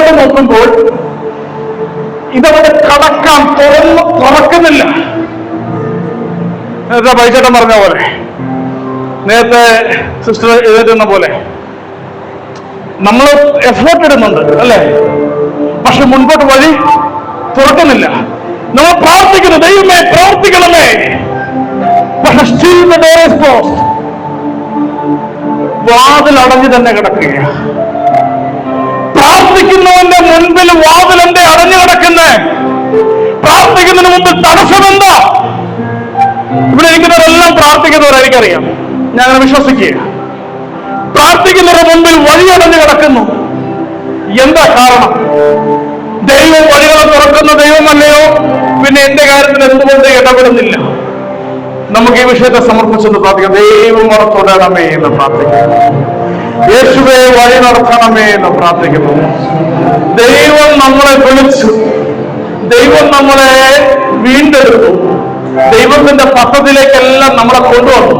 മുൻപോട്ട് നോക്കുമ്പോൾ ഇതവിടെ കടക്കാൻ തുറക്കുന്നില്ല. നേരത്തെ പൈസേട്ടൻ പറഞ്ഞ പോലെ, നേരത്തെ സിസ്റ്റർ എഴുതുന്ന പോലെ നമ്മൾ എഫേർട്ട് ഇടുന്നുണ്ട് അല്ലേ, പക്ഷെ മുൻപോട്ട് വഴി തുറക്കുന്നില്ല. നമ്മൾ പ്രാർത്ഥിക്കുന്നു, ദൈവമേ പ്രവർത്തിക്കണമേ, പക്ഷെ still the door is closed. വാതിൽ അടഞ്ഞു തന്നെ കിടക്കുകയാണ്. പ്രാർത്ഥിക്കുന്നവന്റെ മുൻപിൽ വാതിൽ എന്തേ അടഞ്ഞു കിടക്കുന്നേ? പ്രാർത്ഥിക്കുന്നതിന് മുമ്പിൽ തടസ്സമെന്താ? ഇവിടെ ഇരിക്കുന്നവരെല്ലാം പ്രാർത്ഥിക്കുന്നവരായിരിക്കറിയാം, ഞാൻ അങ്ങനെ വിശ്വസിക്കുക. പ്രാർത്ഥിക്കുന്നവരുടെ മുമ്പിൽ വഴി അടഞ്ഞു കിടക്കുന്നു. എന്താ കാരണം? ദൈവം വഴികളെ തുറക്കുന്ന ദൈവമല്ലയോ? പിന്നെ എന്റെ കാര്യത്തിൽ എന്തുകൊണ്ട് ഇടപെടുന്നില്ല? നമുക്ക് ഈ വിഷയത്തെ സമർപ്പിച്ചെന്ന് പ്രാർത്ഥിക്കാം. ദൈവം തുടരണമേ എന്ന് പ്രാർത്ഥിക്കുന്നു. യേശുവേ വഴി നടത്തണമേ എന്ന് പ്രാർത്ഥിക്കുന്നു. ദൈവം നമ്മളെ വിളിച്ചു, ദൈവം നമ്മളെ വീണ്ടെടുത്തു, ദൈവത്തിന്റെ പദ്ധതിയിലേക്കെല്ലാം നമ്മളെ കൊണ്ടുവന്നു.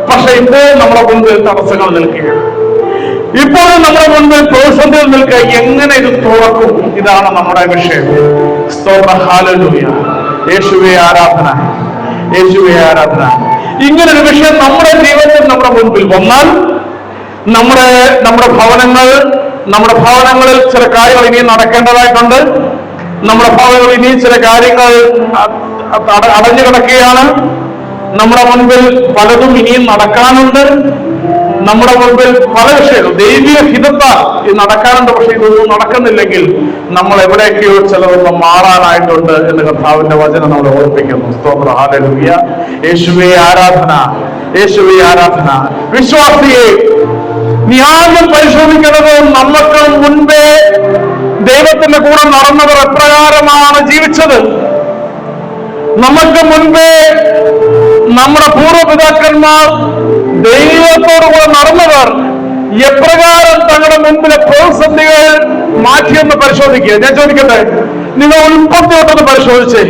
പക്ഷെ ഇപ്പോൾ നമ്മുടെ മുൻപിൽ തടസ്സങ്ങൾ നിൽക്കുകയാണ്. ഇപ്പോഴും നമ്മുടെ മുൻപിൽ പ്രതിസന്ധികൾ നിൽക്കുക. എങ്ങനെ ഇത് തുറക്കും? ഇതാണ് നമ്മുടെ വിഷയം. സ്തോത്രം, ഹല്ലേലൂയ. യേശുവേ ആരാധന, യേശുവേ ആരാധന. ഇങ്ങനൊരു വിഷയം നമ്മുടെ ജീവിതത്തിൽ നമ്മുടെ മുൻപിൽ വന്നാൽ നമ്മുടെ ഭവനങ്ങളിൽ ചില കാര്യങ്ങൾ ഇനിയും നടക്കേണ്ടതായിട്ടുണ്ട്. നമ്മുടെ ഭവനങ്ങളിൽ ഇനിയും ചില കാര്യങ്ങൾ അടഞ്ഞു കിടക്കുകയാണ്. നമ്മുടെ മുൻപിൽ പലതും ഇനിയും നടക്കാനുണ്ട്. നമ്മുടെ മുൻപിൽ പല വിഷയങ്ങൾ ദൈവിക ഹിതത്താൽ ഇത് നടക്കാനുണ്ട്. പക്ഷെ ഇതൊന്നും നടക്കുന്നില്ലെങ്കിൽ നമ്മൾ എവിടെയൊക്കെയോ ചിലതൊന്നും മാറാനായിട്ടുണ്ട് എന്ന് കർത്താവിന്റെ വചനം നമ്മളെ ഓർപ്പിക്കുന്നു. സ്തോത്രം, ഹല്ലേലൂയ. യേശുവേ ആരാധന, യേശുവേ ആരാധന. വിശ്വാസിയെ, നീ ആദ്യം പരിശോധിക്കുന്നത് നമുക്ക് മുൻപേ ദൈവത്തിന്റെ കൂടെ നടന്നവർ എപ്രകാരമാണ് ജീവിച്ചത്. നമുക്ക് മുൻപേ നമ്മുടെ പൂർവ്വപിതാക്കന്മാർ ദൈവത്തോടുകൂടെ നടന്നവർ എപ്രകാരം തങ്ങളുടെ മുൻപിലെ പ്രതിസന്ധികൾ മാറ്റിയെന്ന് പരിശോധിക്കുക. ഞാൻ ചോദിക്കട്ടെ, നിങ്ങൾ ഉൽപ്പത്തി തൊട്ടൊന്ന് പരിശോധിച്ചേ.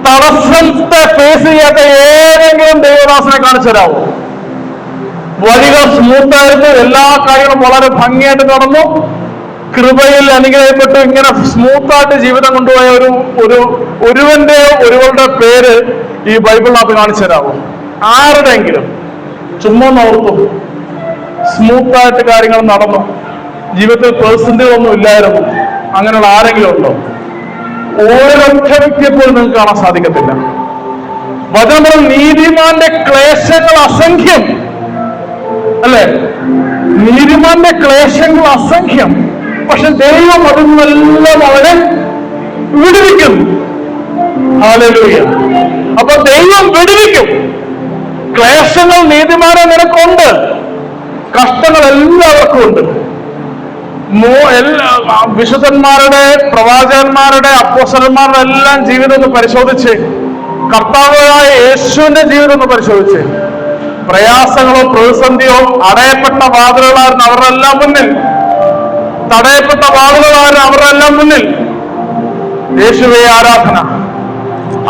തടസ്സത്തെ ഫേസ് ചെയ്യാത്ത ഏതെങ്കിലും ദൈവദാസനെ കാണിച്ചു തരാമോ? വഴികൾ സ്മൂത്തായിരുന്നു, എല്ലാ കാര്യങ്ങളും വളരെ ഭംഗിയായിട്ട് നടന്നു, കൃപയിൽ അനുഗ്രഹപ്പെട്ടു, ഇങ്ങനെ സ്മൂത്തായിട്ട് ജീവിതം കൊണ്ടുപോയ ഒരുവളുടെ പേര് ഈ ബൈബിളിനകത്ത് കാണിച്ചു തരാമോ? ആരുടെയെങ്കിലും ചുമ്മാ ഓർത്തു, സ്മൂത്തായിട്ട് കാര്യങ്ങൾ നടന്നു, ജീവിതത്തിൽ പ്രതിസന്ധികളൊന്നും ഇല്ലായിരുന്നു, അങ്ങനെയുള്ള ആരെങ്കിലും ഉണ്ടോ? ഓരൊറ്റ വ്യക്തിയെപ്പോഴും നിങ്ങൾക്ക് കാണാൻ സാധിക്കത്തില്ല. വചനം നീതിമാന്റെ ക്ലേശങ്ങൾ അസംഖ്യം അല്ലെ? നീതിമാന്റെ ക്ലേശങ്ങൾ അസംഖ്യം, പക്ഷെ ദൈവം അതിൽ നിന്നെല്ലാം അവരെ വിടുവിക്കും. ഹല്ലേലൂയ. അപ്പൊ ദൈവം വിടുവിക്കും. ക്ലേശങ്ങൾ നീതിമാനെ നിനക്കുണ്ട്, കഷ്ടങ്ങൾ എല്ലാവർക്കും ഉണ്ട്. വിശുദ്ധന്മാരുടെ, പ്രവാചകന്മാരുടെ, അപ്പോസ്തലന്മാരുടെ എല്ലാം ജീവിതം ഒന്ന് പരിശോധിച്ച്, കർത്താവായ യേശുവിന്റെ ജീവിതം ഒന്ന് പരിശോധിച്ച്, പ്രയാസങ്ങളോ പ്രതിസന്ധിയോ അടയപ്പെട്ട വാതിലുകളായിരുന്നു അവരുടെ എല്ലാം മുന്നിൽ, തടയപ്പെട്ട വാതിലുകളായിരുന്നു അവരുടെ എല്ലാം മുന്നിൽ. യേശുവേ ആരാധന.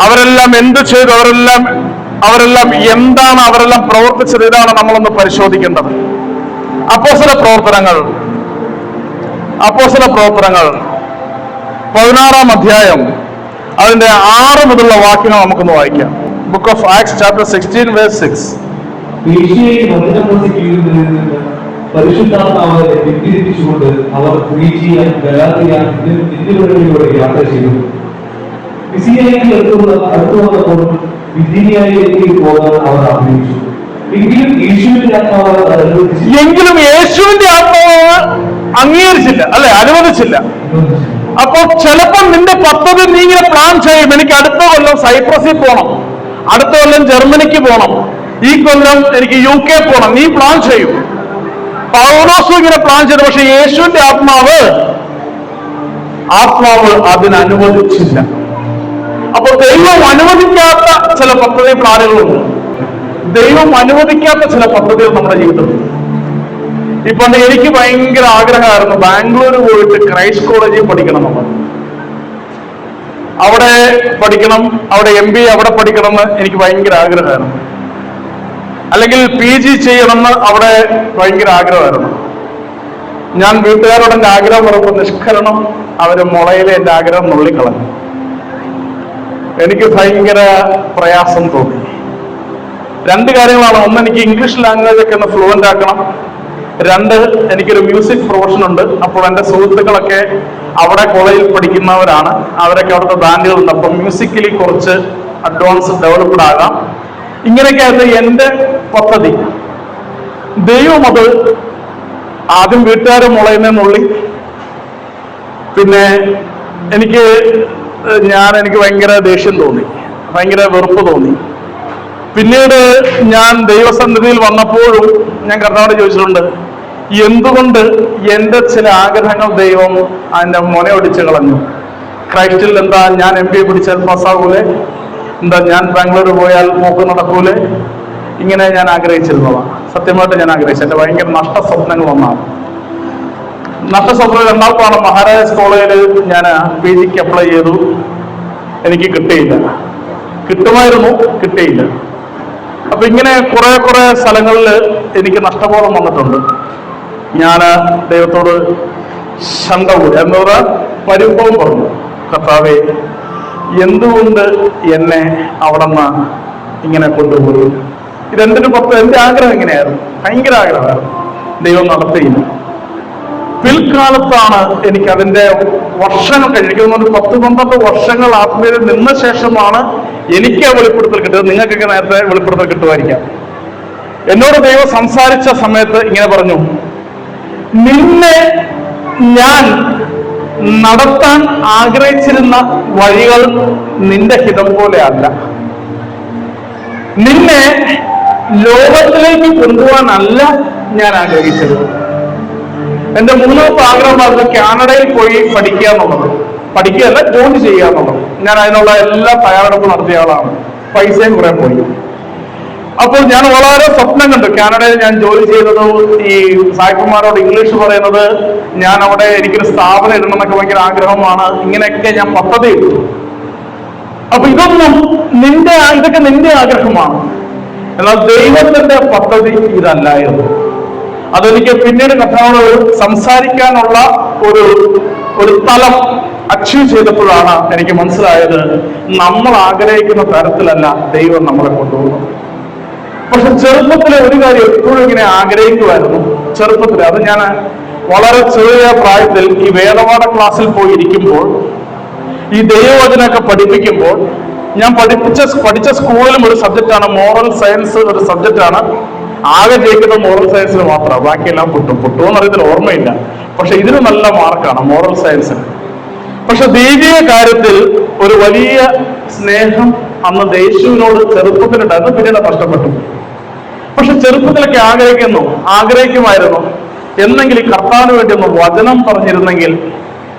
അവരെല്ലാം എന്ത് ചെയ്തു? അവരെല്ലാം എന്താണ് അവരെല്ലാം പ്രവർത്തിച്ചത്? ഇതാണ് നമ്മളൊന്ന് പരിശോധിക്കേണ്ടത്. അപ്പോസ്തല പ്രവർത്തനങ്ങൾ 16-ാം അധ്യായം അതിന്റെ 6 മുതലുള്ള വാക്യങ്ങൾ നമുക്കൊന്ന് വായിക്കാം. Book of acts chapter 16 verse 6. പരിശുദ്ധാത്മാവിനെ പിന്തിരിപ്പിച്ചുകൊണ്ട് അവർ ഫ്രീജിയ, ഗലാത്യ എന്നിവിടങ്ങളിലൂടെ യാത്ര ചെയ്തു. മിസിയയിലേക്ക് അടുത്തു വന്നപ്പോൾ ബിഥിനിയയിലേക്ക് പോകാൻ അവർ ആഗ്രഹിച്ചു. എങ്കിലും യേശുവിന്റെ ആത്മാവ് അംഗീകരിച്ചില്ല, അല്ലെ? അനുവദിച്ചില്ല. അപ്പോൾ ചിലപ്പോൾ നിന്റെ പദ്ധതി നീ ഇങ്ങനെ പ്ലാൻ ചെയ്യും. എനിക്ക് അടുത്ത കൊല്ലം സൈപ്രസിൽ പോകണം, അടുത്ത കൊല്ലം ജർമ്മനിക്ക് പോകണം, ഈ കൊല്ലം എനിക്ക് UK പോകണം. നീ പ്ലാൻ ചെയ്യും. പൗലോസും ഇങ്ങനെ പ്ലാൻ ചെയ്തു. പക്ഷെ യേശുവിന്റെ ആത്മാവ് അതിനനുവദിച്ചില്ല. അപ്പൊ ദൈവം അനുവദിക്കാത്ത ചില പദ്ധതി പ്ലാനുകളുണ്ട്. ദൈവം അനുവദിക്കാത്ത ചില പദ്ധതികൾ നമ്മുടെ ജീവിതത്തിൽ. ഇപ്പൊ എനിക്ക് ഭയങ്കര ആഗ്രഹമായിരുന്നു ബാംഗ്ലൂർ പോയിട്ട് ക്രൈസ്റ്റ് കോളേജിൽ പഠിക്കണം നമ്മൾ, അവിടെ പഠിക്കണം, അവിടെ MBA അവിടെ പഠിക്കണമെന്ന് എനിക്ക് ഭയങ്കര ആഗ്രഹമായിരുന്നു. അല്ലെങ്കിൽ PG ചെയ്യണമെന്ന് അവിടെ ഭയങ്കര ആഗ്രഹമായിരുന്നു. ഞാൻ വീട്ടുകാരോട് എൻ്റെ ആഗ്രഹം പറയുമ്പോൾ നിഷ്കരണം അവര് മുളയിലെ എൻ്റെ ആഗ്രഹം നുള്ളിക്കളഞ്ഞു. എനിക്ക് ഭയങ്കര പ്രയാസം തോന്നി. രണ്ട് കാര്യങ്ങളാണ്. ഒന്ന്, എനിക്ക് ഇംഗ്ലീഷ് ലാംഗ്വേജ് ഒക്കെ ഒന്ന് ഫ്ലുവൻ്റ് ആക്കണം. രണ്ട്, എനിക്കൊരു മ്യൂസിക് പ്രൊഫഷൻ ഉണ്ട്. അപ്പോൾ എൻ്റെ സുഹൃത്തുക്കളൊക്കെ അവിടെ കോളേജിൽ പഠിക്കുന്നവരാണ്. അവരൊക്കെ അവിടുത്തെ ബാൻഡുകളുണ്ട്. അപ്പം മ്യൂസിക്കലി കുറച്ച് അഡ്വാൻസ് ഡെവലപ്ഡ് ആകാം. ഇങ്ങനെയൊക്കെ ആയിരുന്നു എൻ്റെ പദ്ധതി. ദൈവം അത് ആദ്യം വീട്ടുകാരെ മുളയുന്ന നുള്ളി. പിന്നെ എനിക്ക് ഭയങ്കര ദേഷ്യം തോന്നി, ഭയങ്കര വെറുപ്പ് തോന്നി. പിന്നീട് ഞാൻ ദൈവസന്നിധിയിൽ വന്നപ്പോഴും ഞാൻ കർത്താവിനോട് ചോദിച്ചിട്ടുണ്ട്, എന്തുകൊണ്ട് എൻ്റെ ചില ആഗ്രഹങ്ങൾ ദൈവം അതിൻ്റെ മുനയൊടിച്ച് കളഞ്ഞു? ക്രൈസ്റ്റിൽ എന്താ ഞാൻ MBA പിടിച്ചാൽ പാസ്സാകൂലേ? എന്താ ഞാൻ ബാംഗ്ലൂർ പോയാൽ പോക്ക് നടക്കൂലേ? ഇങ്ങനെ ഞാൻ ആഗ്രഹിച്ചിരുന്നതാണ്. സത്യമായിട്ട് ഞാൻ ആഗ്രഹിച്ചു. എൻ്റെ ഭയങ്കര നഷ്ടസ്വപ്നങ്ങൾ ഒന്നാണ്. നഷ്ടസ്വപ്നം രണ്ടാമതാണ് മഹാരാജാസ് കോളേജിൽ ഞാൻ PGക്ക് അപ്ലൈ ചെയ്തു. എനിക്ക് കിട്ടിയില്ല. കിട്ടുമായിരുന്നു, കിട്ടിയില്ല. അപ്പൊ ഇങ്ങനെ കുറെ സ്ഥലങ്ങളിൽ എനിക്ക് നഷ്ടബോധം വന്നിട്ടുണ്ട്. ഞാൻ ദൈവത്തോട് ശണ്ട കൂടി, എന്താ പരിഭവം പറഞ്ഞു, കർത്താവേ, എന്തുകൊണ്ട് എന്നെ അവിടെ നിന്ന് ഇങ്ങനെ കൊണ്ടുപോയി? ഇതെന്തിനു പുറത്ത് എൻ്റെ ആഗ്രഹം ഇങ്ങനെയായിരുന്നു, ഭയങ്കര ആഗ്രഹമായിരുന്നു. ദൈവം നടത്തിയില്ല. പിൽക്കാലത്താണ് എനിക്ക് അതിൻ്റെ വർഷങ്ങൾ കഴിഞ്ഞു, 10-12 വർഷങ്ങൾ ആത്മീയത നിന്ന ശേഷമാണ് എനിക്ക് ആ വെളിപ്പെടുത്തൽ കിട്ടിയത്. നിങ്ങൾക്കൊക്കെ നേരത്തെ വെളിപ്പെടുത്തൽ കിട്ടുമായിരിക്കാം. എന്നോട് ദൈവം സംസാരിച്ച സമയത്ത് ഇങ്ങനെ പറഞ്ഞു, നിന്നെ ഞാൻ നടത്താൻ ആഗ്രഹിച്ചിരുന്ന വഴികൾ നിന്റെ ഹിതം പോലെ അല്ല. നിന്നെ ലോകത്തിലേക്ക് കൊണ്ടുപോകാനല്ല ഞാൻ ആഗ്രഹിച്ചത്. എന്റെ മൂന്നാമത്തെ ആഗ്രഹമായിരുന്നു കാനഡയിൽ പോയി പഠിക്കുക എന്നുള്ളത്. പഠിക്കുകയല്ല, ജോലി ചെയ്യുക എന്നുള്ളത്. ഞാൻ അതിനുള്ള എല്ലാ തയ്യാറെടുപ്പും നടത്തിയ ആളാണ്. പൈസയും കുറെ പോയി. അപ്പോൾ ഞാൻ വളരെ സ്വപ്നം കണ്ടു. കാനഡയിൽ ഞാൻ ജോലി ചെയ്തത്, ഈ സായിപ്പന്മാരോട് ഇംഗ്ലീഷ് പറയുന്നത്, ഞാൻ അവിടെ എനിക്കൊരു സ്ഥാപനം ഇടണം എന്നൊക്കെ ഭയങ്കര ആഗ്രഹമാണ്. ഇങ്ങനെയൊക്കെ ഞാൻ പദ്ധതി ഇട്ടു. അപ്പൊ ഇതൊക്കെ നിന്റെ ആഗ്രഹമാണ്. എന്നാൽ ദൈവത്തിന്റെ പദ്ധതി ഇതല്ലായിരുന്നു. അതെനിക്ക് പിന്നീട് കർത്താവിനോട് സംസാരിക്കാനുള്ള ഒരു തലം അച്ചീവ് ചെയ്തപ്പോഴാണ് എനിക്ക് മനസ്സിലായത്, നമ്മൾ ആഗ്രഹിക്കുന്ന തരത്തിലല്ല ദൈവം നമ്മളെ കൊണ്ടുപോകുന്നത്. പക്ഷെ ചെറുപ്പത്തിലെ ഒരു കാര്യം എപ്പോഴും ഇങ്ങനെ ആഗ്രഹിക്കുമായിരുന്നു. ചെറുപ്പത്തിൽ, അത് ഞാൻ വളരെ ചെറിയ പ്രായത്തിൽ ഈ വേദപാഠ ക്ലാസ്സിൽ പോയി ഇരിക്കുമ്പോൾ, ഈ ദൈവവചനമൊക്കെ പഠിപ്പിക്കുമ്പോൾ, ഞാൻ പഠിച്ച സ്കൂളിലും ഒരു സബ്ജക്റ്റാണ് മോറൽ സയൻസ്. ഒരു സബ്ജക്റ്റാണ് ആകെ ജയിക്കുന്നത് മോറൽ സയൻസിൽ മാത്രമാണ്. ബാക്കിയെല്ലാം പൊട്ടുമെന്ന് അറിയത്തില്ല, ഓർമ്മയില്ല. പക്ഷെ ഇതിന് നല്ല മാർക്കാണ് മോറൽ സയൻസിന്. പക്ഷെ ദൈവിക കാര്യത്തിൽ ഒരു വലിയ സ്നേഹം അന്ന് യേശുവിനോട് ചെറുപ്പത്തിലുണ്ടായിരുന്നു, പിന്നീട് നഷ്ടപ്പെട്ടു. പക്ഷെ ചെറുപ്പത്തിലൊക്കെ ആഗ്രഹിക്കുമായിരുന്നു എന്നെങ്കിൽ ഈ കർത്താവിന് വേണ്ടി ഒന്ന് വചനം പറഞ്ഞിരുന്നെങ്കിൽ.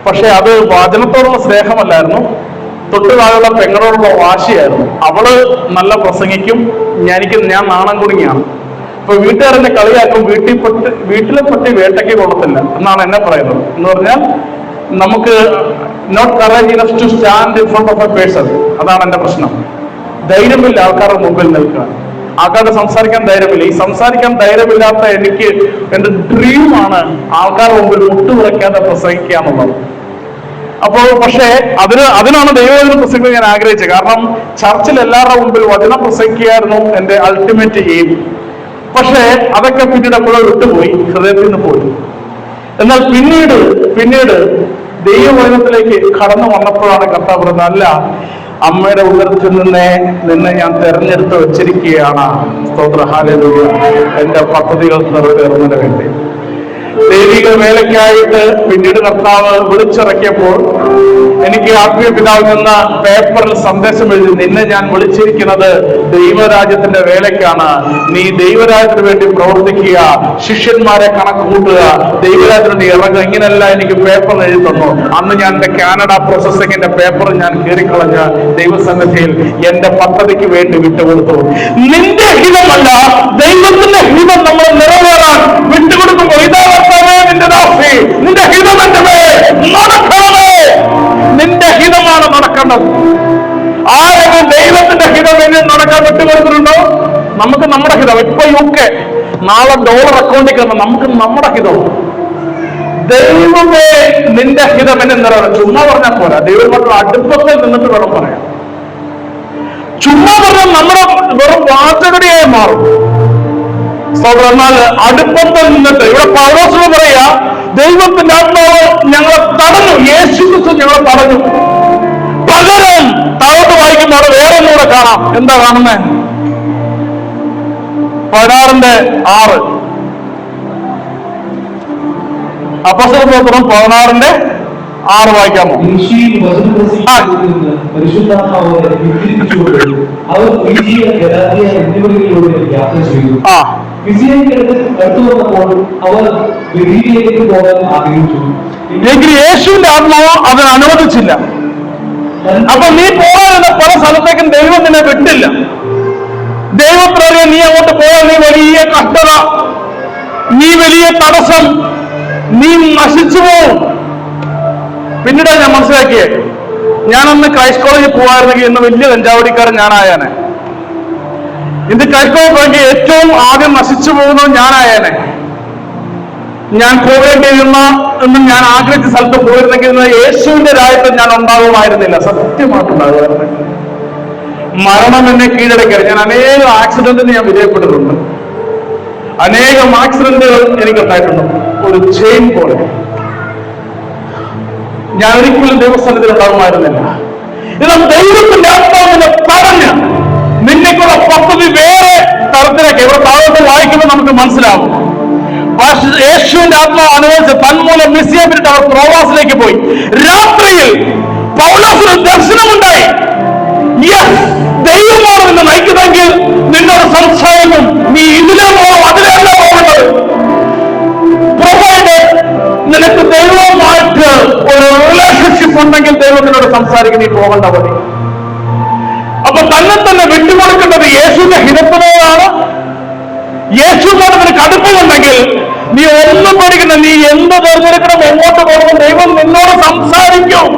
പക്ഷെ അത് വചനത്തോടുള്ള സ്നേഹമല്ലായിരുന്നു, തൊട്ടുതാഴെയുള്ള പെങ്ങളോടുള്ള വാശിയായിരുന്നു. അവള് നല്ല പ്രസംഗിക്കും, ഞാൻ നാണം കുടുങ്ങിയാണ്. ഇപ്പൊ വീട്ടുകാരെന്നെ കളിയാക്കും, വീട്ടിലെ പട്ടി വേട്ടയ്ക്ക് കൊള്ളത്തില്ല എന്നാണ് എന്നെ പറയുന്നത്. എന്ന് പറഞ്ഞാൽ നമുക്ക് not courage enough to stand in front of a person. അതാണ് എന്റെ പ്രശ്നം. ധൈര്യമില്ല ആൾക്കാരുടെ മുമ്പിൽ നിൽക്കാൻ, ആൾക്കാരുടെ സംസാരിക്കാൻ ധൈര്യമില്ല. ഈ സംസാരിക്കാൻ ധൈര്യമില്ലാത്ത എനിക്ക് എന്റെ ഡ്രീമാണ് ആൾക്കാരുടെ മുമ്പിൽ മുട്ടുവിറയ്ക്കാതെ പ്രസംഗിക്കുക എന്നുള്ളത്. അപ്പോൾ പക്ഷേ അതിനാണ് ദൈവവചനം പ്രസംഗിക്കാൻ ഞാൻ ആഗ്രഹിച്ചത്. കാരണം ചർച്ചിൽ എല്ലാവരുടെ മുമ്പിൽ വചനം പ്രസംഗിക്കുകയായിരുന്നു എന്റെ അൾട്ടിമേറ്റ് എയിം. പക്ഷേ അതൊക്കെ പിന്നീട് എപ്പോഴും വിട്ടുപോയി, ഹൃദയത്തിൽ നിന്ന് പോയി. എന്നാൽ പിന്നീട് ദൈവവചനത്തിലേക്ക് കടന്നു വന്നപ്പോഴാണ് കർത്താവ് പറഞ്ഞത്, അല്ല, അമ്മയുടെ ഉദരത്തിൽ നിന്നെ ഞാൻ തെരഞ്ഞെടുത്ത് വെച്ചിരിക്കുകയാണ്. സ്തോത്രം, ഹല്ലേലൂയ. എന്റെ പദ്ധതികൾ നിറവേറുന്നതിന് വേണ്ടി ദൈവിക വേലയ്ക്കായിട്ട് പിന്നീട് കർത്താവ് വിളിച്ചിറക്കിയപ്പോൾ എനിക്ക് ആത്മീയ പിതാവിൽ നിന്ന് പേപ്പറിൽ സന്ദേശം എഴുതി, നിന്നെ ഞാൻ വിളിച്ചിരിക്കുന്നത് ദൈവരാജ്യത്തിന്റെ വേലയ്ക്കാണ്. നീ ദൈവരാജ്യത്തിന് വേണ്ടി പ്രവർത്തിക്കുക, ശിഷ്യന്മാരെ കണക്ക് കൂട്ടുക, ദൈവരാജ്യത്തിന് ഇറങ്ങുക. ഇങ്ങനെയല്ല എനിക്ക് പേപ്പർ എഴുതി തന്നു. അന്ന് ഞാൻ എന്റെ കാനഡ പ്രോസസിംഗിന്റെ പേപ്പർ ഞാൻ കീറിക്കളഞ്ഞ് ദൈവസന്നിധിയിൽ എന്റെ പദ്ധതിക്ക് വേണ്ടി വിട്ടുകൊടുത്തു. നിന്റെ ഹിതമല്ല, ദൈവത്തിന്റെ ഹിതം നമ്മൾ നിറവേറാൻ വിട്ടുകൊടുക്കുമ്പോൾ ഇതാ നിന്റെ ദാസി, നിന്റെ ഹിതം എന്റെ നടക്കണമേ. നിന്റെ ഹിതമാണ് നടക്കേണ്ടത്. ആരെങ്കിലും ദൈവത്തിന്റെ ഹിതം എന്നെ നടക്കാൻ വിട്ടുകൊടുത്തിട്ടുണ്ടോ? നമുക്ക് നമ്മുടെ ഹിതം. ഇപ്പൊ UK നാളെ ഡോളർ അക്കൗണ്ടിൽ കയറണം, നമുക്ക് നമ്മുടെ ഹിതം. ദൈവമേ നിന്റെ ഹിതം എന്നെ നിറവേറ. ചുമ്മാ പറഞ്ഞാൽ പോരാ, ദൈവമായിട്ടുള്ള അടുപ്പത്തിൽ നിന്നിട്ട് വേണം പറയാം. ചുമ്മാ പറഞ്ഞാൽ നമ്മുടെ വെറും വാചകടിയായി മാറും. എന്നാൽ അടുപ്പത്തിൽ നിന്നിട്ട് ഇവിടെ പൗലോസ് പറയാ, ദൈവത്തിന്റെ ആത്മാവ് ഞങ്ങളെ തടഞ്ഞു, യേശു ക്രിസ്തു ഞങ്ങളെ തടഞ്ഞു. പകരം താഴോട്ട് വായിക്കുമ്പോൾ അവിടെ വേറെ ഒന്നുകൂടെ കാണാം. എന്താ കാണുന്നേ? 16:6. അപ്പോസ്തലപ്രവർത്തനം 16:6 വായിക്കാമോ? പരിശുദ്ധാത്മാവിനെ വിധിച്ചുകൊണ്ട് അവർ ഫ്രീജിയ, ഗലാത്യ എന്നിവിടങ്ങളിലൂടെ യാത്ര ചെയ്തു. മിസിയയ്ക്കടുത്ത് അടുത്തു വന്നപ്പോൾ അവർ ഗലീലയിലേക്ക് പോകാൻ ആഗ്രഹിച്ചു. എങ്കിൽ യേശുവിന്റെ ആത്മാവ് അതിന് അനുവദിച്ചില്ല. അപ്പൊ നീ പോകാനുള്ള പല സ്ഥലത്തേക്കും ദൈവം നിന്നെ വിട്ടില്ല. ദൈവപ്രകാരം നീ അങ്ങോട്ട് പോയാൽ നീ വലിയ കഷ്ടത, നീ വലിയ തടസ്സം, നീ നശിച്ചു പോവും. പിന്നീട് ഞാൻ മനസ്സിലാക്കിയേ, ഞാനന്ന് ക്രൈസ്റ്റ് കോളേജിൽ പോകായിരുന്നെങ്കിൽ ഇന്ന് വലിയ കഞ്ചാവടിക്കാരൻ ഞാനായാനെ. ഇന്ന് ക്രൈസ്റ്റ് കോളേജ് പോയെങ്കിൽ ഏറ്റവും ആദ്യം നശിച്ചു പോകുന്നത് ഞാനായാനെ. ഞാൻ പോകേണ്ടിയിരുന്ന എന്നും ഞാൻ ആഗ്രഹിച്ച സ്ഥലത്ത് പോയിരുന്നെങ്കിൽ ഇന്ന് യേശുവിന്റെ രാജ്യത്ത് ഞാൻ ഉണ്ടാകുമായിരുന്നില്ല. സത്യമായിട്ടുണ്ടാകുമായിരുന്നു. മരണം എന്നെ കീഴടക്കരുത്. ഞാൻ അനേകം ആക്സിഡന്റിന് ഞാൻ വിധേയപ്പെട്ടിട്ടുണ്ട്. അനേകം ആക്സിഡന്റുകൾ എനിക്കുണ്ടായിട്ടുണ്ട്. ഒരു ചെയിൻ പോലെ ഞാൻ ഒരിക്കലും ദൈവസ്ഥാനത്തിൽ ഉണ്ടാകുമായിരുന്നില്ല. എന്നാൽ ദൈവത്തിന്റെ ആത്മാവിനെ പറഞ്ഞ് നിന്നെക്കുള്ള പദ്ധതി വേറെ തരത്തിലേക്ക് ഇവിടെ താഴോട്ട് വായിക്കുമ്പോൾ നമുക്ക് മനസ്സിലാവും. യേശുവിന്റെ ആത്മാവ് അനുവദിച്ച് തന്മൂലം മിസ്സയെ വിട്ടിട്ട് അവർ ത്രോവാസിലേക്ക് പോയി. രാത്രിയിൽ പൗലോസിന് ദർശനമുണ്ടായി. ദൈവമാണ് നിന്നെ നയിക്കുന്നെങ്കിൽ നിന്നോട് സംസാരിക്കും. നീ ഇതിലേ പോകണം, അതിലല്ല പോകേണ്ടത്. നിനക്ക് ദൈവവുമായിട്ട് ഒരു റിലേഷൻഷിപ്പ് ഉണ്ടെങ്കിൽ ദൈവത്തിനോട് സംസാരിക്കും. നീ പോകേണ്ട മതി. അപ്പൊ തന്നെ വിട്ടുകൊടുക്കേണ്ടത് യേശുവിന്റെ ഹിതത്തിനോടാണ്. യേശുവിനോട് നിനക്ക് അടുപ്പമുണ്ടെങ്കിൽ നീ ഒന്നും പഠിക്കണം. നീ എന്ത് തിരഞ്ഞെടുക്കണം, എങ്ങോട്ട് പോകണം, ദൈവം നിന്നോട് സംസാരിക്കും.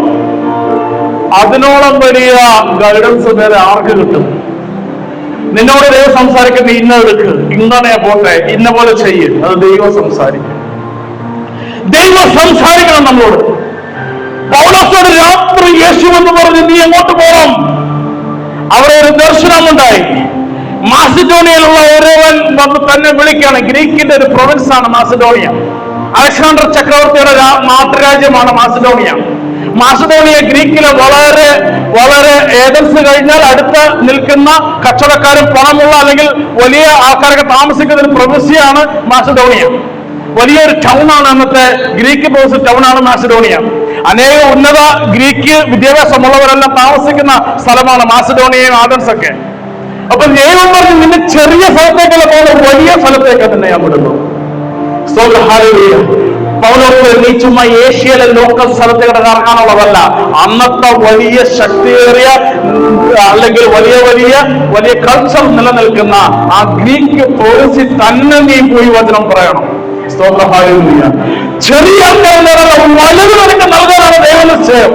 അതിനോളം വലിയ ഗൈഡൻസ് വേറെ ആർക്ക് കിട്ടും? നിന്നോട് ദൈവം സംസാരിക്കുന്ന ഇന്ന എടുക്ക്, ഇങ്ങനെ പോട്ടെ, ഇന്ന പോലെ ചെയ്യും. അത് ദൈവം സംസാരിക്കും. ദൈവം സംസാരിക്കണം നമ്മളോട്. പൗലോസോട് രാത്രി യേശു എന്ന് പറഞ്ഞ് നീ എങ്ങോട്ട് പോകണം? അവിടെ ഒരു ദർശനമുണ്ടായി. മാസിഡോണിയയിലുള്ള ഒരുവൻ വന്ന് തന്നെ വിളിക്കുകയാണ്. ഗ്രീക്കിന്റെ ഒരു പ്രൊവിൻസ് ആണ് മാസിഡോണിയ. അലക്സാണ്ടർ ചക്രവർത്തിയുടെ നാട്ടുരാജ്യമാണ് മാസിഡോണിയ. മാസിഡോണിയ ഗ്രീക്കിലെ വളരെ വളരെ ഏതൻസ് കഴിഞ്ഞാൽ അടുത്ത് നിൽക്കുന്ന കച്ചവടക്കാരും പണമുള്ള അല്ലെങ്കിൽ വലിയ ആൾക്കാരൊക്കെ താമസിക്കുന്ന ഒരു പ്രവിശ്യയാണ് മാസിഡോണിയ. വലിയൊരു ടൗണാണ് അന്നത്തെ ഗ്രീക്ക് പ്രവിശ്യ ടൗണാണ് മാസിഡോണിയ. അനേക ഉന്നത ഗ്രീക്ക് വിദ്യാഭ്യാസമുള്ളവരെല്ലാം താമസിക്കുന്ന സ്ഥലമാണ് മാസിഡോണിയയും ആഥൻസ് ഒക്കെ. അപ്പൊ ദൈവം പറഞ്ഞു നിന്നെ ചെറിയ സ്ഥലത്തേക്കല്ല പോകുന്നത്, വലിയ സ്ഥലത്തേക്ക് തന്നെ ഞാൻ വിടുന്നു. പൗലോസ് നീ ചുമ്മാ ഏഷ്യയിലെ ലോക്കൽ സ്ഥലത്തേക്ക് ഇറങ്ങാനുള്ളതല്ല. അന്നത്തെ വലിയ ശക്തിയേറിയ അല്ലെങ്കിൽ വലിയ വലിയ വലിയ കൾച്ചർ നിലനിൽക്കുന്ന ആ ഗ്രീക്ക് പോളിസി തന്നെ നീ പോയി വചനം പറയണം. ചെറിയ വലുത് നിനക്ക് നൽകാനാണ് ദൈവനിശ്ചയം.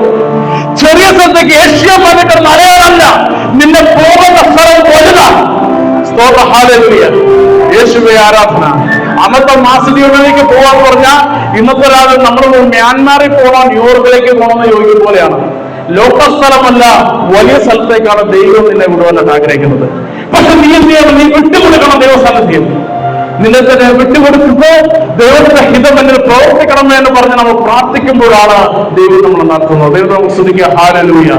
ചെറിയ സ്ഥലത്തേക്ക് ഏഷ്യ വന്നിട്ട് നരയാനല്ല, നിന്നെ പോകുന്ന സ്ഥലം വലുതാണ്. യേശുവേ ആരാധന. അന്നത്തെ മാസിഡോണിയയിലേക്ക് പോകാന്ന് പറഞ്ഞാൽ ഇന്നത്തെ ഒരാൾ നമ്മൾ മ്യാൻമാറിൽ പോകണോ ന്യൂയോർക്കിലേക്ക് പോകണമെന്ന് ചോദിക്കുന്ന പോലെയാണ്. ലോക്കൽ സ്ഥലമല്ല, വലിയ സ്ഥലത്തേക്കാണ് ദൈവം നിന്നെ വിടുവാനായിട്ട് ആഗ്രഹിക്കുന്നത്. പക്ഷെ നീ എന്ത് ചെയ്യണം? നീ വിട്ടുകൊടുക്കണം ദൈവസാന്നിധ്യം. നിന്നെ തന്നെ വിട്ടുകൊടുക്കുമ്പോൾ ദൈവത്തിന്റെ ഹിതം എന്നിൽ പ്രവർത്തിക്കണം എന്ന് പറഞ്ഞ് നമ്മൾ പ്രാർത്ഥിക്കുമ്പോഴാണ് ദൈവം നമ്മൾ നടത്തുന്നത്. ദൈവം നമുക്ക് സ്തുതിക്കുക. ഹല്ലേലൂയ.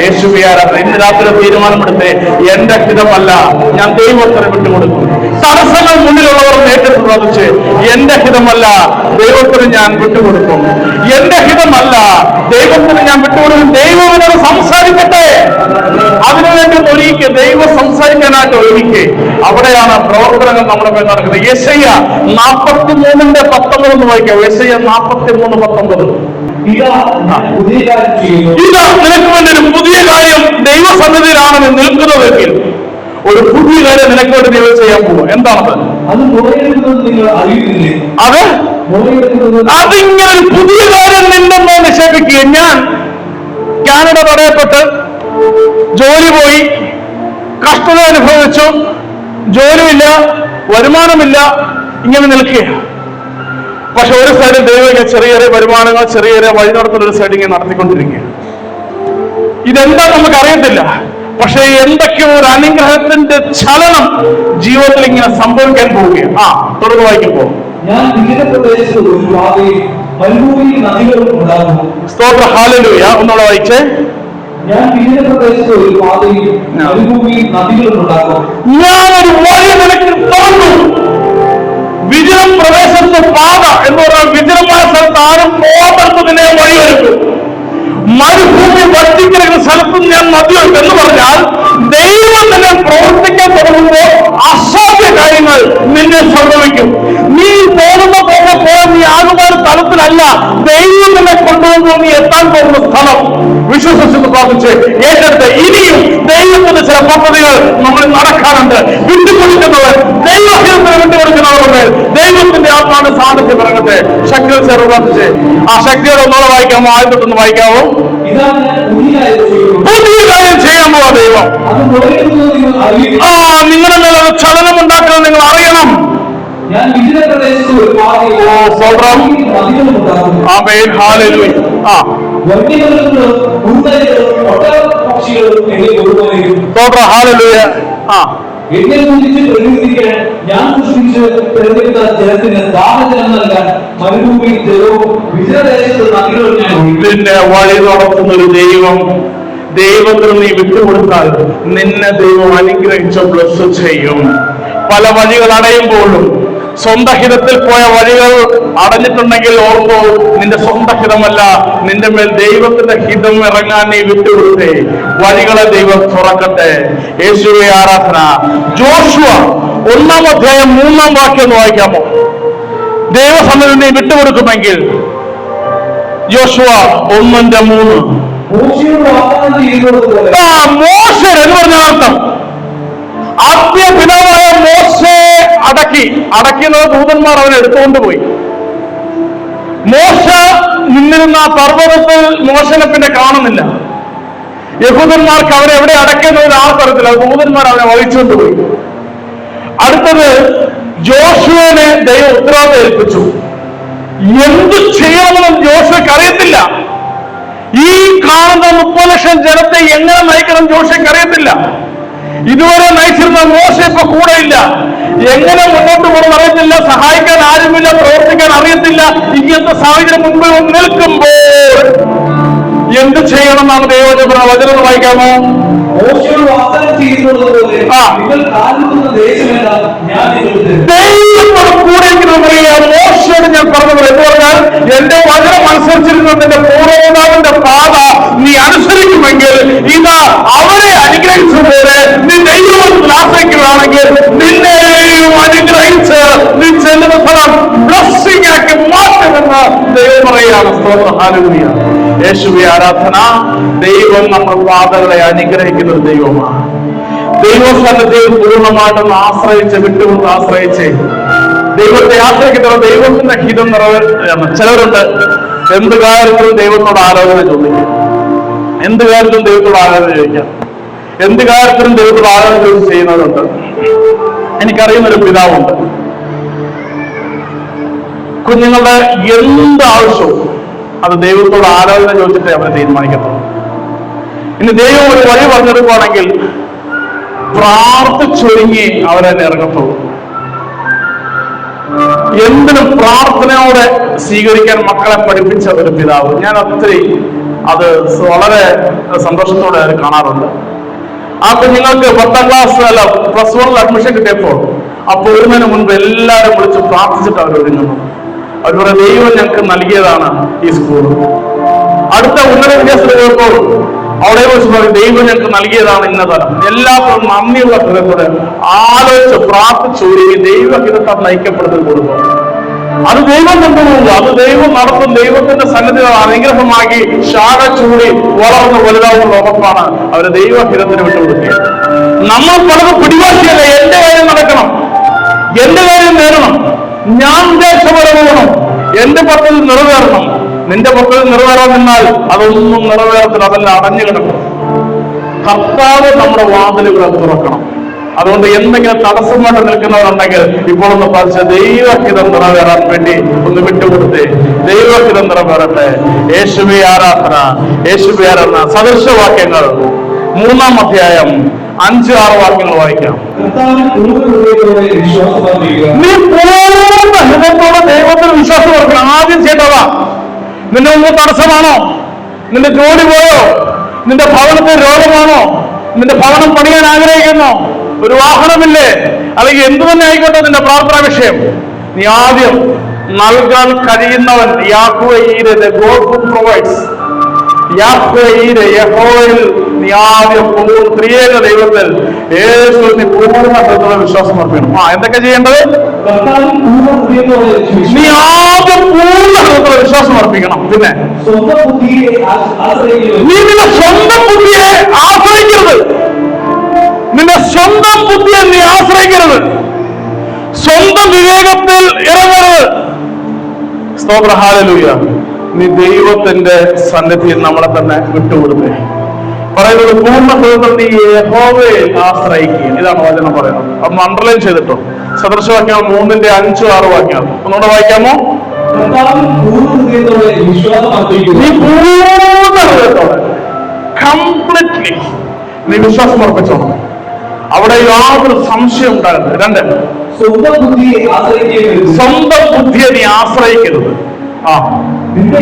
യേശുവേ ആരാധന. ഇന്ന് രാത്രി തീരുമാനമെടുത്തേ, എന്റെ ഹിതമല്ല, ഞാൻ ദൈവത്തിന് വിട്ടുകൊടുക്കും. തടസ്സങ്ങൾ മുന്നിലുള്ളവർ ഏറ്റെടുത്ത് പ്രാർത്ഥിച്ച് എന്റെ ഹിതമല്ല, ദൈവത്തിന് ഞാൻ വിട്ടുകൊടുക്കും. എന്റെ ഹിതമല്ല, ദൈവത്തിന് ഞാൻ വിട്ടുകൊടുക്കും. ദൈവം എന്നോട് സംസാരിക്കട്ടെ. അതിനുവേണ്ടി ഒരുക്കി ദൈവം സംസാരിക്കാനായിട്ട് ഒരുക്കി. അവിടെയാണ് പ്രവർത്തനങ്ങൾ നമ്മുടെ മേൽ നടക്കുന്നത്. യെശയ്യ 43:19 വായിക്കാം. യെശയ്യ 43:19. ഇതാ നിനക്ക് വേണ്ടി ഒരു പുതിയ കാര്യം ദൈവസന്നിധിയിലാണ് നിൽക്കുന്നതെങ്കിൽ ഒരു പുതിയ കാര്യം നിനക്ക് വേണ്ടി ദൈവം ചെയ്യാൻ പോകും. എന്താണത്? അതിങ്ങനെ ഒരു പുതിയ കാര്യം നിന്റെ മേൽ നിക്ഷേപിക്കുക. ഞാൻ കാനഡ തടയപ്പെട്ട് ജോലി പോയി, കഷ്ടത അനുഭവിച്ചു, ജോലിയില്ല, വരുമാനമില്ല, ഇങ്ങനെ നിൽക്കുക. പക്ഷെ ഒരു സൈഡിൽ ദൈവം ഇങ്ങനെ ചെറിയ ചെറിയ വരുമാനങ്ങൾ, ചെറിയ ചെറിയ വഴി നടത്തുന്ന ഒരു സൈഡ് ഇങ്ങനെ നടത്തിക്കൊണ്ടിരിക്കുകയാണ്. ഇതെന്താ നമുക്ക് അറിയത്തില്ല. പക്ഷെ എന്തൊക്കെയോ ഒരു അനുഗ്രഹത്തിന്റെ ചലനം ജീവിതത്തിൽ ഇങ്ങനെ സംഭവിക്കാൻ പോവുകയാണ്. തുടർന്ന് വായിക്കുമ്പോൾ ഞാൻ വിവിധ പ്രദേശത്ത് ഒരു പാതയും മരുഭൂമിയിൽ നദികളും ഉണ്ടാകുന്നു. സ്തോത്രം, ഹല്ലേലൂയ. ഒന്നുകൂടെ വായിച്ചേ. ഞാൻ വിവിധ പ്രദേശത്ത് ഒരു പാതയും മരുഭൂമിയിൽ നദികളും ഉണ്ടാകും. ഞാനൊരു വഴി നിനക്ക് തുറന്നു. വിജയം പ്രദേശത്ത് പാത എന്ന് പറഞ്ഞാൽ വിജയമായ സ്ഥലത്ത് ആരും പോകാത്തതിനെ വഴിയൊരുക്കും. മരുഭൂമി വറ്റിക്കിടക്കുന്ന സ്ഥലത്തും ഞാൻ നദിയൊരുക്കും എന്ന് പറഞ്ഞാൽ ദൈവം തന്നെ പ്രവർത്തിക്കാൻ തുടങ്ങുമ്പോൾ അസാധ്യ കാര്യങ്ങൾ നിന്നെ സംഭവിക്കും. നീ പോകുന്ന നീ ആകുന്ന സ്ഥലത്തിലല്ല ദൈവം നിന്നെ കൊണ്ടുപോകുമ്പോൾ നീ എത്താൻ പോകുന്ന സ്ഥലം വിശ്വസിച്ചെന്ന് പ്രാർത്ഥിച്ച് ഏറ്റെടുത്ത് ഇനിയും ദൈവത്തിന്റെ ചില പദ്ധതികൾ നമ്മൾ നടക്കാറുണ്ട്. വിട്ടുകൊടുക്കുന്നവർ ദൈവഹിതത്തിന് വിട്ടുകൊടുക്കുന്നവരുണ്ട്. ദൈവത്തിന്റെ ആത്മാവിന്റെ സാന്നിധ്യം ഇറങ്ങട്ടെ. ശക്തി ചേർന്ന് പ്രാർത്ഥിച്ച് ആ ശക്തിയോടെ ഒന്നുകൂടെ വായിക്കാമോ? ആദ്യത്തൊന്ന് വായിക്കാമോ? പുതിയ കാര്യം ചെയ്യാൻ പോവാ ദൈവം. നിങ്ങളുടെ മേലെ ചലനം ഉണ്ടാക്കുന്നത് നിങ്ങൾ അറിയണം. ഞാൻ വിവിധ പ്രദേശത്ത് ഒരു പാതയും ആമേൻ, ഹല്ലേലൂയ. വന്യമൃഗങ്ങളും പൂന്തരകളും ഒട്ടകപ്പക്ഷികളും എന്നെ കൊണ്ടുപോകും. സ്തോത്രം, ഹല്ലേലൂയ. എന്നെ കുറിച്ച് പ്രകീർത്തിക്കാൻ ഞാൻ സൃഷ്ടിച്ച് തിരഞ്ഞെടുത്ത ജലത്തിന് ദാഹജലം നൽകാൻ മരുഭൂമിയിൽ ജലവും വിജയദേശത്ത് നദികളും ഞാൻ നിന്നെ വഴി നടത്തുന്ന ഒരു ദൈവം. ദൈവത്തിന് നീ വിട്ടുകൊടുത്താൽ നിന്നെ ദൈവം അനുഗ്രഹിച്ച് ബ്ലസ് ചെയ്യും. പല വഴികൾ അടയുമ്പോഴും സ്വന്തം ഹിതത്തിൽ പോയ വഴികൾ അടഞ്ഞിട്ടുണ്ടെങ്കിൽ ഓർമ്മോ, നിന്റെ സ്വന്തം ഹിതമല്ല, നിന്റെ മേൽ ദൈവത്തിന്റെ ഹിതം ഇറങ്ങാൻ നീ വിട്ടുകൊടുത്തേ. വഴികളെ ദൈവം തുറക്കട്ടെ. യേശുവേ ആരാധന. ജോഷുവ 1-ാം അധ്യായം 3-ാം വാക്യം ഒന്ന് വായിക്കാമോ? ദൈവസന്നിധി നീ വിട്ടുകൊടുക്കുമെങ്കിൽ. യോശുവ 1:3. മോശ എന്ന് പറഞ്ഞ അർത്ഥം ആദ്യ പിതാവായ മോശയെ അടക്കിയത് ദൂതന്മാർ അവനെ എടുത്തുകൊണ്ട് പോയി. മോശ നിന്നിരുന്ന ആ പർവ്വതത്തിൽ മോശനെ പിന്നെ കാണുന്നില്ല. യഹൂദന്മാർക്ക് അവരെ എവിടെ അടക്കുന്നത് ആർക്കറിയത്തില്ല. ദൂതന്മാർ അവനെ വഹിച്ചുകൊണ്ട് പോയി. അടുത്തത് ജോഷുവിനെ ദൈവം ഉത്തരവാദിത്തം ഏൽപ്പിച്ചു. എന്തു ചെയ്യണമെന്ന് ജോഷുവയ്ക്ക് അറിയത്തില്ല. ഈ കാണുന്ന 30 ലക്ഷം ജനത്തെ എങ്ങനെ നയിക്കണം ജോഷയ്ക്ക് അറിയത്തില്ല. ഇതുവരെ നയിച്ചിരുന്ന മോശ ഇപ്പൊ കൂടെയില്ല. എങ്ങനെ മുന്നോട്ട് പോകണം അറിയത്തില്ല. സഹായിക്കാൻ ആരുമില്ല. പ്രവർത്തിക്കാൻ അറിയത്തില്ല. ഇങ്ങനത്തെ സാഹചര്യം മുൻപിൽ നിൽക്കുമ്പോൾ എന്ത് ചെയ്യണമെന്നാണ് ദൈവവചന വചനം വായിക്കാമോ? ദൈവത്തോട് കൂടെ മോശയോട് ഞാൻ പറഞ്ഞത് എന്ന് പറഞ്ഞാൽ എന്റെ വചനം അനുസരിച്ചിരുന്നതിന്റെ പൂർവ്വപിതാവിന്റെ പാത നീ അനുസരിക്കുമെങ്കിൽ ഇതാ അവരെ അനുഗ്രഹിച്ചതുപോലെ നീ ദൈവത്തിൽ ആശ്രയിക്കുകയാണെങ്കിൽ നിന്നെയും അനുഗ്രഹിച്ച് നീ ചെല്ലുന്ന സ്ഥലം ബ്ലസ്സിംഗ് ആക്കി മാറ്റുമെന്ന് ദൈവം പറയുകയാണ്. സ്തോത്രം, ഹല്ലേലൂയ. യേശുവേ ആരാധന. ദൈവം നമ്മുടെ പാതകളെ അനുഗ്രഹിക്കുന്ന ഒരു ദൈവമാണ്. ദൈവസന്നിധിയിൽ പൂർണ്ണമായിട്ടൊന്ന് ആശ്രയിച്ച് വിട്ടുകൊണ്ട് ആശ്രയിച്ച് ദൈവത്തെ ആശ്രയിക്കുന്ന ദൈവത്തിന്റെ ഹിതം നിറവേറ്റാണ്. ചിലവരുണ്ട് എന്ത് കാര്യത്തിലും ദൈവത്തോട് ആലോചന ചോദിക്കും. എന്ത് കാര്യത്തിലും ദൈവത്തോട് ആലോചന ചോദിക്കാം. എന്ത് കാര്യത്തിലും ദൈവത്തോട് ആലോചന ചോദിച്ച് ചെയ്യുന്നവരുണ്ട്. എനിക്കറിയുന്നൊരു പിതാവുണ്ട്. കുഞ്ഞുങ്ങളുടെ എന്ത് ആവശ്യവും അത് ദൈവത്തോട് ആലോചന ചോദിച്ചിട്ടേ അവരെ തീരുമാനിക്കത്തുള്ളൂ. ഇനി ദൈവം ഒരു വഴി പറഞ്ഞെടുക്കുകയാണെങ്കിൽ പ്രാർത്ഥിച്ചൊരുങ്ങി അവരെന്നെ ഇറങ്ങത്തുള്ളൂ. എന്തിനും പ്രാർത്ഥനയോടെ സ്വീകരിക്കാൻ മക്കളെ പഠിപ്പിച്ച ഒരു പിതാവ്. ഞാൻ ഒത്തിരി അത് വളരെ സന്തോഷത്തോടെ അത് കാണാറുണ്ട്. ആ കുഞ്ഞുങ്ങൾക്ക് 10ാം ക്ലാസ് അല്ല +1 അഡ്മിഷൻ കിട്ടിയപ്പോൾ ആ പോരുന്നതിന് മുൻപ് എല്ലാവരും വിളിച്ച് പ്രാർത്ഥിച്ചിട്ട് അവർ ഒരുങ്ങുന്നു. അവർ പറയുന്നത് ദൈവം ഞങ്ങൾക്ക് നൽകിയതാണ് ഈ സ്കൂൾ. അടുത്ത ഉന്നത വിദ്യാഭ്യാസത്തിൽ പോയപ്പോൾ അവിടെ വെച്ച് പറയും ദൈവം ഞങ്ങൾക്ക് നൽകിയതാണ് ഇന്ന തരം. എല്ലാവർക്കും നന്ദിയുള്ള ഹൃദയത്തോടെ ആലോചിച്ച് പ്രാർത്ഥിച്ചൊരുങ്ങി ദൈവഹിതത്താൽ നയിക്കപ്പെടുന്നത് കൊടുക്കും. അത് ദൈവം കൊണ്ടുപോകുക. അത് ദൈവം നടത്തും. ദൈവത്തിന്റെ സന്നിധി അനുഗ്രഹമാക്കി ശാഖ ചൂടി വളർന്ന് വലുതാവുന്ന ഉറപ്പാണ് അവര് ദൈവഹിതത്തിന് വിട്ടുകൊടുക്കുക. നമ്മൾ പലതും പിടിവാശിയല്ല. എന്റെ കാര്യം നടക്കണം, എന്റെ കാര്യം നേടണം, ഞാൻ ഉദ്ദേശപോലെ പോകണം, എന്റെ പദ്ധതി നിറവേറണം. നിന്റെ പദ്ധതി നിറവേറാൻ നിന്നാൽ അതൊന്നും നിറവേറത്തില്ല. അതെല്ലാം അടഞ്ഞു കിടക്കും. കർത്താവ് നമ്മുടെ വാതിലുകളെ തുറക്കണം. അതുകൊണ്ട് എന്തെങ്കിലും തടസ്സമായിട്ട് നിൽക്കുന്നവരുണ്ടെങ്കിൽ ഇപ്പോൾ ഒന്ന് പഠിച്ച ദൈവഹിതം നിറവേറാൻ വേണ്ടി ഒന്ന് വിട്ടുകൊടുത്തേ. ദൈവഹിതം നിറവേറട്ടെ. യേശുവേ ആരാധന, യേശുവേ ആരാധന. സദൃശവാക്യങ്ങൾ 3-ാം അധ്യായം 5-6 വാക്യങ്ങൾ വായിക്കാം. നീ പൂർണ്ണ ഹൃദയത്തോടെ ദൈവത്തിൽ വിശ്വാസം കൊടുക്കണം. ആദ്യം ചെയ്തതാ. നിന്റെ ഒന്നും തടസ്സമാണോ? നിന്റെ ജോലി പോയോ? നിന്റെ ഭവനത്തിൽ രോഗമാണോ? നിന്റെ ഭവനം പണിയാൻ ആഗ്രഹിക്കുന്നോ? ഒരു വാഹനമില്ലേ? അല്ലെങ്കിൽ എന്തു തന്നെ ആയിക്കോട്ടെ നിന്റെ പ്രാർത്ഥനാ വിഷയം. നീ ആദ്യം നൽകാൻ കഴിയുന്നവൻ യാഹ്വേ ഗോഡ് ഹു പ്രൊവൈഡ്സ്. യഹോവയിൽ നീ ആദ്യം ത്രിയേക ദൈവത്തിൽ യേശുവിൽ നീ പൂർണ്ണ ഹൃദയത്തോടെ വിശ്വാസം അർപ്പിക്കണം. എന്തൊക്കെ ചെയ്യേണ്ടത്? നീ ആദ്യം പൂർണ്ണ ഹൃദയത്തോടെ വിശ്വാസം അർപ്പിക്കണം. പിന്നെ നീ നിന്റെ സ്വന്തം ബുദ്ധിയെ ആശ്രയിക്കരുത്. നിന്റെ സ്വന്തം ബുദ്ധിയെ നീ ആശ്രയിക്കരുത്. സ്വന്തം വിവേകത്തിൽ ഇറങ്ങരുത്. സ്തോത്ര ഹല്ലേലൂയ. നീ ദൈവത്തിന്റെ സന്നിധിയിൽ നമ്മളെ തന്നെ വിട്ടുകൊടുത്തേ. പറയുന്നത് പൂർണ്ണ ഹൃദയത്തിൽ നീ യഹോവയെ ആശ്രയിക്കുക. ഇതാണ് വചനം പറയുന്നത്. അന്ന് അണ്ടർലൈൻ ചെയ്തിട്ടോ. സദൃശവാക്യം 3-5-6 വാക്യങ്ങൾ ഒന്നുകൂടെ വായിക്കാമോ? നീ പൂർണ്ണ ഹൃദയത്തോടെ കംപ്ലീറ്റ്ലി നീ വിശ്വാസം അർപ്പിച്ചോണം. അവിടെ യാതൊരു സംശയം ഉണ്ടാകരുത്. 2, സ്വന്തം ബുദ്ധിയെ നീ ആശ്രയിക്കരുത്. നിന്റെ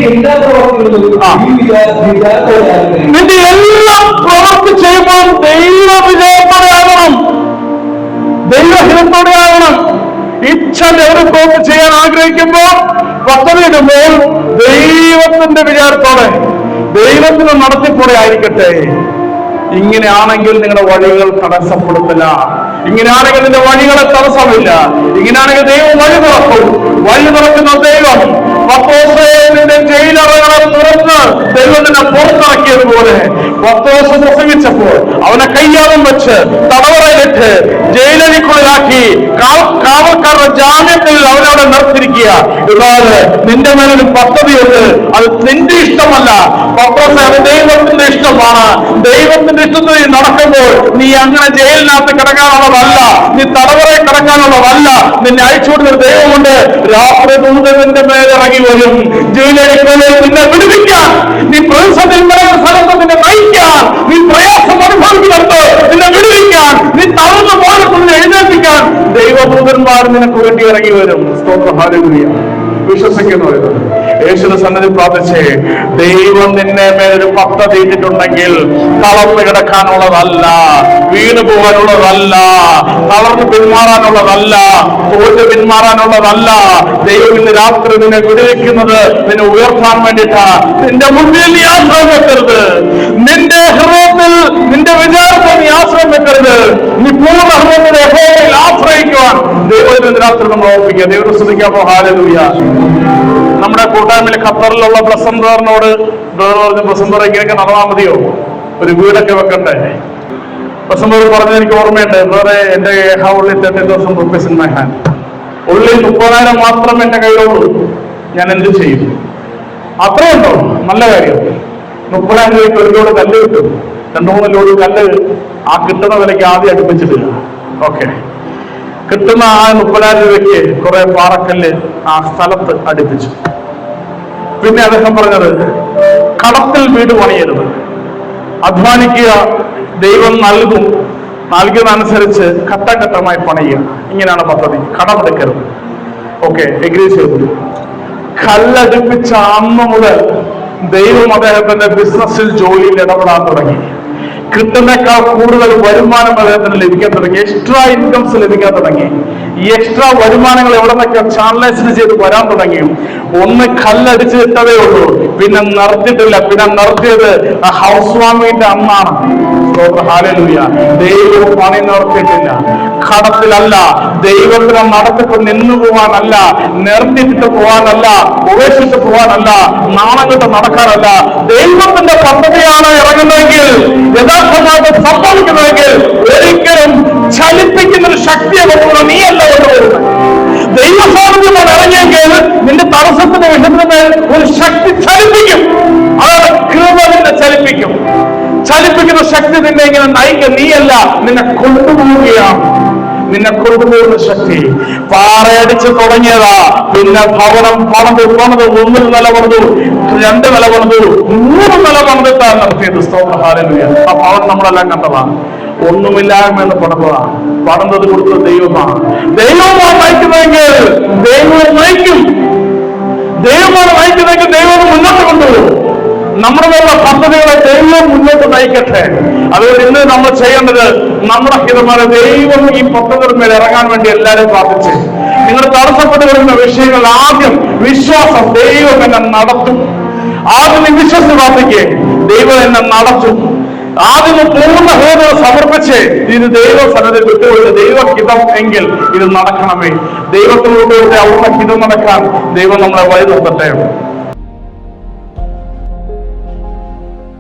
എല്ലാം പ്രവൃത്തി ചെയ്യുമ്പോൾ ദൈവ വിജയത്തോടെ ആകണം. ദൈവഹിതത്തോടെ ആകണം. ഇച്ഛ ഒരു പ്രവൃത്തി ചെയ്യാൻ ആഗ്രഹിക്കുമ്പോൾ പദ്ധതിയിടുമ്പോൾ ദൈവത്തിന്റെ വിചാരത്തോടെ ദൈവത്തിന് നടത്തിപ്പോടെ ആയിരിക്കട്ടെ. ഇങ്ങനെയാണെങ്കിൽ നിങ്ങളുടെ വഴികൾ തടസ്സപ്പെടുത്തില്ല. ഇങ്ങനെയാണെങ്കിൽ നിന്റെ വഴികളെ തടസ്സമില്ല. ഇങ്ങനെയാണെങ്കിൽ ദൈവം വഴി തുറക്കും. വഴി തുറക്കുന്ന ദൈവം പത്രോസിന്റെ ജയിലറകളെ തുറന്ന് ദൈവത്തിനെ പുറത്തിറക്കിയതുപോലെ പത്രോസ് പ്രസംഗിച്ചപ്പോൾ അവനെ കയ്യാളം വെച്ച് തടവറയിലിട്ട് ജയിലഴിക്കുള്ളിലാക്കി കാവൽക്കാരുടെ ജാമ്യത്തിൽ അവനവിടെ നിർത്തിയിരിക്കുക. എന്നാൽ നിന്റെ മേലൊരു പദ്ധതിയുണ്ട്. അത് നിന്റെ ഇഷ്ടമല്ല പത്രോസ്, അത് ദൈവത്തിന്റെ ഇഷ്ടമാണ്. ദൈവത്തിന്റെ ഇഷ്ടത്തിൽ നടക്കുമ്പോൾ നീ അങ്ങനെ ജയിലിനകത്ത് കിടക്കാനുള്ളതല്ല, നീ തടവറയിൽ കിടക്കാനുള്ളതല്ല. നിന്നെ അയച്ചുകൊടുത്ത ദൈവമുണ്ട്. രാത്രി ദൂതന്റെ മേലിറങ്ങി വരും. ജയിലഴിക്കുള്ളിൽ നിന്നെ വിടുവിക്കാൻ, നീ പ്രതിസന്ധി സ്ഥലത്ത് നിന്നെ നയിക്കാൻ, നീ പ്രയാസം അനുഭവിക്കുന്നുണ്ട് നിന്നെ വിടുവിക്കാൻ, നീ തളർന്നു പോകണമെന്ന് എഴുന്നേൽപ്പിക്കാൻ ദൈവദൂതന്മാർ നിനക്ക് വേണ്ടി ഇറങ്ങി വരും. സ്തോത്രം ഹല്ലേലൂയ. വിശ്വസിക്കുന്നവർ യേശുവിന്റെ സന്നിധി പ്രാർത്ഥിച്ചേ. ദൈവം നിന്നെ മേലൊരു പദ്ധതി ഇട്ടിട്ടുണ്ടെങ്കിൽ തളർന്നു കിടക്കാനുള്ളതല്ല, വീണു പോകാനുള്ളതല്ല, തളർന്നു പിന്മാറാനുള്ളതല്ല, തോറ്റ് പിന്മാറാനുള്ളതല്ല. ദൈവം ഇന്ന് രാത്രി നിന്നെ വിടുവിക്കുന്നത് നിന്നെ ഉയർത്താൻ വേണ്ടിയിട്ടാ. നിന്റെ മുന്നിൽ നീ ആശ്രയം വെക്കരുത്. നിന്റെ ഹൃദയത്തിൽ നിന്റെ വിചാരത്തിൽ നീ ആശ്രയം വെക്കരുത്. നീ പൂർണ്ണ ഹൃദയത്തിൽ യഹോവയിൽ ആശ്രയിക്കുവാൻ ദൈവത്തിന് രാത്രി നമ്മൾ ഓർപ്പിക്കുക. ദൈവത്തെ സ്തുതിക്കാമോ? ഹല്ലേലൂയ. നമ്മുടെ കൂട്ടായ്മയിൽ ഖത്തറിലുള്ള ബ്രസംബറിനോട് ബ്രസംബർ ഇങ്ങനെയൊക്കെ നടന്നാൽ മതിയോ? ഒരു വീടൊക്കെ വെക്കണ്ടേ? ബ്രസംബർ പറഞ്ഞത് എനിക്ക് ഓർമ്മയുണ്ട്. വേറെ എന്റെ ഹൗളിൽ 30,000 rupees in my hand. ഉള്ളിൽ 30,000 മാത്രം എന്റെ കയ്യിലുള്ളൂ. ഞാൻ എന്ത് ചെയ്യും? അത്രയുണ്ടോ? നല്ല കാര്യം. 30,000 രൂപയ്ക്ക് ഒരു ലോഡ് കല്ല് കിട്ടും. 2-3 ലോഡ് കല്ല് ആ കിട്ടുന്ന വിലയ്ക്ക് ആദ്യം അടുപ്പിച്ചിട്ടില്ല. ഓക്കെ, കിട്ടുന്ന ആ 30,000 രൂപയ്ക്ക് കുറെ പാറക്കല്ല് ആ സ്ഥലത്ത് അടുപ്പിച്ചു. പിന്നെ അദ്ദേഹം പറഞ്ഞത് കടത്തിൽ വീട് പണിയരുത്, അധ്വാനിക്കുക, ദൈവം നൽകും, നൽകിയതനുസരിച്ച് ഘട്ടഘട്ടമായി പണിയുക. ഇങ്ങനെയാണ് പദ്ധതി. കടമെടുക്കരുത്. ഓക്കെ, എഗ്രി ചെയ്തു. കല്ലടുപ്പിച്ച അന്ന് മുതൽ ദൈവം അദ്ദേഹത്തിന്റെ ബിസിനസ്സിൽ ജോലിയിൽ ഇടപെടാൻ തുടങ്ങി. കിട്ടുന്നേക്കാൾ കൂടുതൽ വരുമാനം അദ്ദേഹത്തിന് ലഭിക്കാൻ തുടങ്ങി. എക്സ്ട്രാ ഇൻകംസ് ലഭിക്കാൻ തുടങ്ങി. ഈ എക്സ്ട്രാ വരുമാനങ്ങൾ എവിടെ നിന്നൊക്കെ ചാനലൈസ് ചെയ്ത് വരാൻ തുടങ്ങി. ഒന്ന് കല്ലടിച്ച് ഇട്ടതേ ഉള്ളൂ, പിന്നെ നിർത്തിയിട്ടില്ല. പിന്നെ നിർത്തിയത് ഹൗസ് വാമിങ്ങിന്റെ അന്നാണ്. ഹല്ലേലൂയ. ദൈവം പണി നിർത്തിയിട്ടില്ല. കടത്തിലല്ല, ദൈവത്തിന് നടത്തിട്ട് നിന്നു പോകാനല്ല, നിർത്തിയിട്ട് പോകാനല്ല, ഉപേക്ഷിച്ച് പോകാനല്ല, നാണം കെട്ട് നടക്കാനല്ല. ദൈവത്തിന്റെ പദ്ധതിയാണ് ഇറങ്ങുന്നതെങ്കിൽ, യഥാർത്ഥമായിട്ട് സംഭവിക്കുന്നതെങ്കിൽ ഒരിക്കലും ചലിപ്പിക്കുന്ന ഒരു ശക്തിയെ കൊണ്ടുവന്ന നീയല്ല കൊണ്ടുവരുന്നത്. ദൈവസാന്നിധ്യമാണ് നിന്റെ തടസ്സത്തിന്റെ വിഷയത്തിന് ഒരു ശക്തി ചലിപ്പിക്കും. അതാണ് കൃപ നിന്നെ ചലിപ്പിക്കും. ചലിപ്പിക്കും. ചലിപ്പിക്കുന്ന ശക്തി നിന്നെ ഇങ്ങനെ നയിക്കുക. നീയല്ല, നിന്നെ കൊണ്ടുപോവുകയാണ്. നിന്നെ കൊണ്ടുപോകുന്ന ശക്തി. പാറയടിച്ച് തുടങ്ങിയതാ, പിന്നെ ഭവനം പണിത് 1 നില പണിതു, 2 നില പണിതു, 3 നില പണിതിട്ടാണ് നടത്തിയത്. സ്തോത്രം, ഹല്ലേലൂയ. ആ ഭവനം നമ്മളെല്ലാം കണ്ടതാണ്. ഒന്നുമില്ലായ്മയെന്ന് പണിതതാണ്. പണിതത് കൊടുത്ത ദൈവമാണ്. ദൈവമാണ് നയിക്കുന്നതെങ്കിൽ ദൈവം നയിക്കും. ദൈവമാണ് നയിക്കുന്നതെങ്കിൽ ദൈവം മുന്നോട്ട് കൊണ്ടുപോകും. നമ്മുടെ മേലുള്ള പദ്ധതികളെ ദൈവം മുന്നോട്ട് നയിക്കട്ടെ. അതുകൊണ്ട് ഇന്ന് നമ്മൾ ചെയ്യേണ്ടത്, നമ്മുടെ ഹിതമായ ദൈവം ഈ പദ്ധതിയുടെ മേൽ ഇറങ്ങാൻ വേണ്ടി എല്ലാവരും പ്രാർത്ഥിച്ച്, നിങ്ങൾ തടസ്സപ്പെട്ട് വരുന്ന വിഷയങ്ങൾ ആദ്യം വിശ്വാസം, ദൈവം എന്നെ നടത്തും. ആദ്യം നീ വിശ്വസിച്ച് പ്രാർത്ഥിക്കേ, ദൈവം എന്നെ നടത്തും. ആദ്യം പൂർണ്ണ ഹൃദയം സമർപ്പിച്ച് ഇത് ദൈവ സന്നദ്ധ വിട്ടുകൊണ്ട് ദൈവഹിതം എങ്കിൽ ഇത് നടക്കണമേ. ദൈവത്തിലൂടെ അവരുടെ ഹിതം നടക്കാൻ ദൈവം നമ്മളെ വഴി നിർത്തട്ടെ.